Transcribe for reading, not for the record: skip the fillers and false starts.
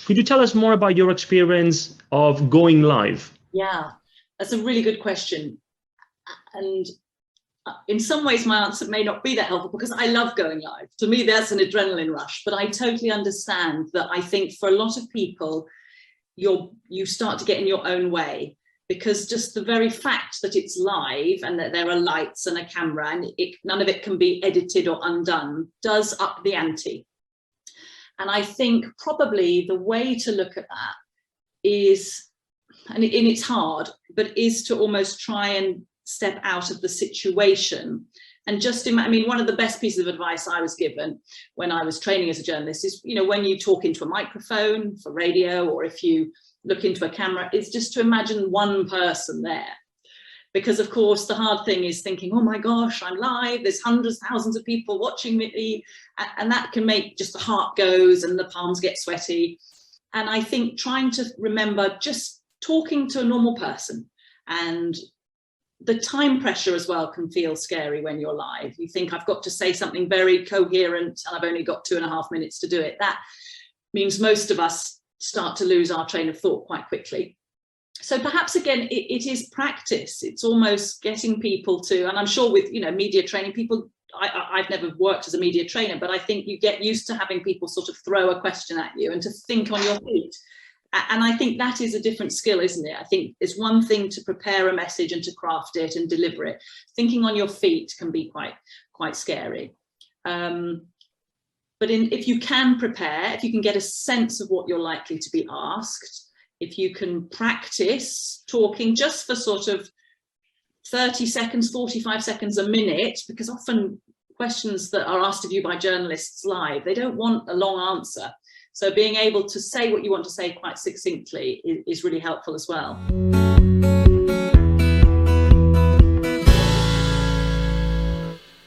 Could you tell us more about your experience of going live? Yeah, that's a really good question. And in some ways, my answer may not be that helpful because I love going live. To me, that's an adrenaline rush, but I totally understand that. I think for a lot of people, you start to get in your own way, because just the very fact that it's live and that there are lights and a camera and none of it can be edited or undone does up the ante. And I think probably the way to look at that is, and it's hard, but is to almost try and step out of the situation and just I mean, one of the best pieces of advice I was given when I was training as a journalist is, you know, when you talk into a microphone for radio, or if you look into a camera, it's just to imagine one person there. Because of course the hard thing is thinking, oh my gosh, I'm live, there's hundreds, thousands of people watching me, and that can make just the heart goes and the palms get sweaty. And I think trying to remember just talking to a normal person, and the time pressure as well can feel scary when you're live. You think, I've got to say something very coherent and I've only got 2.5 minutes to do it. That means most of us start to lose our train of thought quite quickly. So perhaps again, it is practice. It's almost getting people to, and I'm sure with, you know, media training, people, I've never worked as a media trainer, but I think you get used to having people sort of throw a question at you and to think on your feet. And I think that is a different skill, isn't it? I think it's one thing to prepare a message and to craft it and deliver it. Thinking on your feet can be quite scary. But if you can prepare, if you can get a sense of what you're likely to be asked, if you can practice talking just for sort of 30 seconds, 45 seconds, a minute, because often questions that are asked of you by journalists live, they don't want a long answer. So being able to say what you want to say quite succinctly is really helpful as well.